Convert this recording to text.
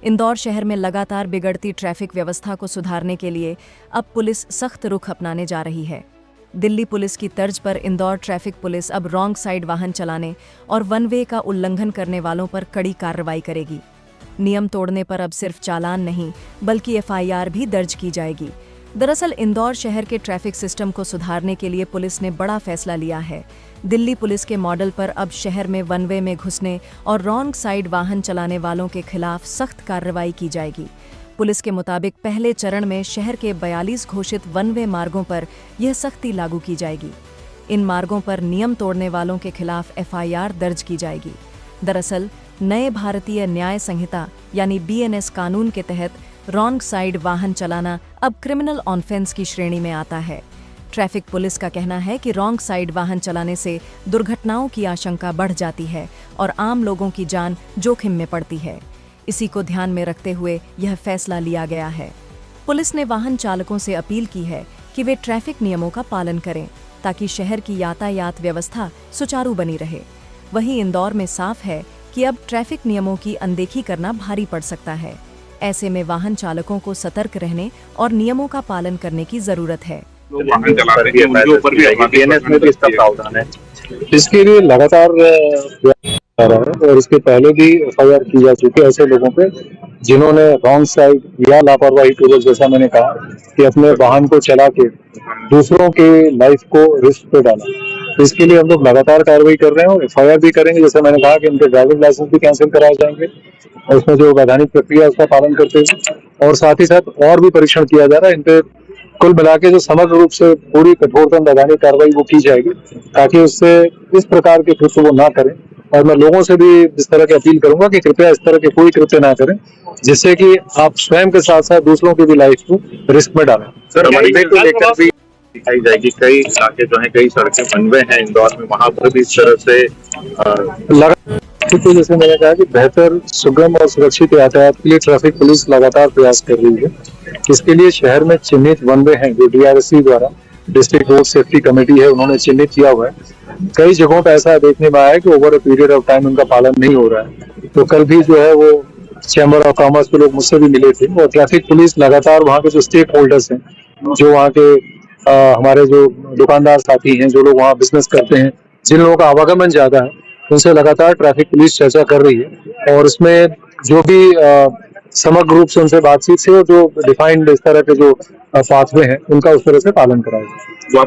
इंदौर शहर में लगातार बिगड़ती ट्रैफिक व्यवस्था को सुधारने के लिए अब पुलिस सख्त रुख अपनाने जा रही है। दिल्ली पुलिस की तर्ज पर इंदौर ट्रैफिक पुलिस अब रॉन्ग साइड वाहन चलाने और वन वे का उल्लंघन करने वालों पर कड़ी कार्रवाई करेगी। नियम तोड़ने पर अब सिर्फ चालान नहीं बल्कि एफआईआर भी दर्ज की जाएगी। दरअसल इंदौर शहर के ट्रैफिक सिस्टम को सुधारने के लिए पुलिस ने बड़ा फैसला लिया है। दिल्ली पुलिस के मॉडल पर अब शहर में वन वे में घुसने और रॉन्ग साइड वाहन चलाने वालों के खिलाफ सख्त कार्रवाई की जाएगी। पुलिस के मुताबिक पहले चरण में शहर के 42 घोषित वन वे मार्गों पर यह सख्ती लागू की जाएगी। इन मार्गों पर नियम तोड़ने वालों के खिलाफ एफआईआर दर्ज की जाएगी। दरअसल नए भारतीय न्याय संहिता यानी बीएनएस कानून के तहत रॉन्ग साइड वाहन चलाना अब क्रिमिनल ऑफेंस की श्रेणी में आता है। ट्रैफिक पुलिस का कहना है कि रॉन्ग साइड वाहन चलाने से दुर्घटनाओं की आशंका बढ़ जाती है और आम लोगों की जान जोखिम में पड़ती है। इसी को ध्यान में रखते हुए यह फैसला लिया गया है। पुलिस ने वाहन चालकों से अपील की है कि वे ट्रैफिक नियमों का पालन करें ताकि शहर की यातायात व्यवस्था सुचारू बनी रहे। वहीं इंदौर में साफ है कि अब ट्रैफिक नियमों की अनदेखी करना भारी पड़ सकता है। ऐसे में वाहन चालकों को सतर्क रहने और नियमों का पालन करने की जरूरत है। वाहन चला रहे हैं उनके ऊपर भी बीएनएस में भी इसका प्रावधान है। इसके लिए लगातार आ रहा है और इसके पहले भी एफआईआर की जा चुकी है ऐसे लोगों पे जिन्होंने रॉन्ग साइड या लापरवाही पूर्वक, जैसा मैंने कहा, कि अपने वाहन को चला के दूसरों के लाइफ को रिस्क पे डाला। इसके लिए हम लोग लगातार कार्रवाई कर रहे हैं और एफआईआर भी करेंगे। जैसे मैंने कहा कि इनके ड्राइविंग लाइसेंस भी कैंसिल कराए जाएंगे और उसमें जो वैधानिक प्रक्रिया है उसका पालन करते हुए, और साथ ही साथ और भी परीक्षण किया जा रहा है। इन पे कुल मिला के जो समग्र रूप से पूरी कठोरतम वैधानिक कार्रवाई वो की जाएगी ताकि उससे इस प्रकार के कृत्य वो ना करें। और मैं लोगों से भी इस तरह की अपील करूंगा कि कृपया इस तरह के कोई कृत्य ना करें जिससे कि आप स्वयं के साथ साथ दूसरों की भी लाइफ को रिस्क में डालें। सर, वन वे को लेकर भी दिखाई जाएगी। कई इलाके जो है, कई सड़कें वन वे हैं इंदौर में, वहां पर भी इस तरह से तो जैसे मैंने कहा कि बेहतर, सुगम और सुरक्षित यातायात के लिए ट्रैफिक पुलिस लगातार प्रयास कर रही है। इसके लिए शहर में चिन्हित वन वे हैं जो डीआरएससी द्वारा, डिस्ट्रिक्ट रोड सेफ्टी कमेटी है, उन्होंने चिन्हित किया हुआ है। कई जगहों पर ऐसा देखने में आया है कि over a period of time उनका पालन नहीं हो रहा है। तो कल भी जो है वो चैम्बर ऑफ कॉमर्स के लोग मुझसे भी मिले थे और ट्रैफिक पुलिस लगातार वहाँ के जो स्टेक होल्डर्स हैं, जो वहाँ के हमारे जो दुकानदार साथी हैं, जो लोग वहाँ बिजनेस करते हैं, जिन लोगों का आवागमन ज्यादा है, उनसे लगातार ट्रैफिक पुलिस चर्चा कर रही है और उसमें जो भी समग्र रूप से उनसे बातचीत से जो डिफाइंड इस तरह के जो पाथवे हैं उनका उस तरह से पालन कराया जाए।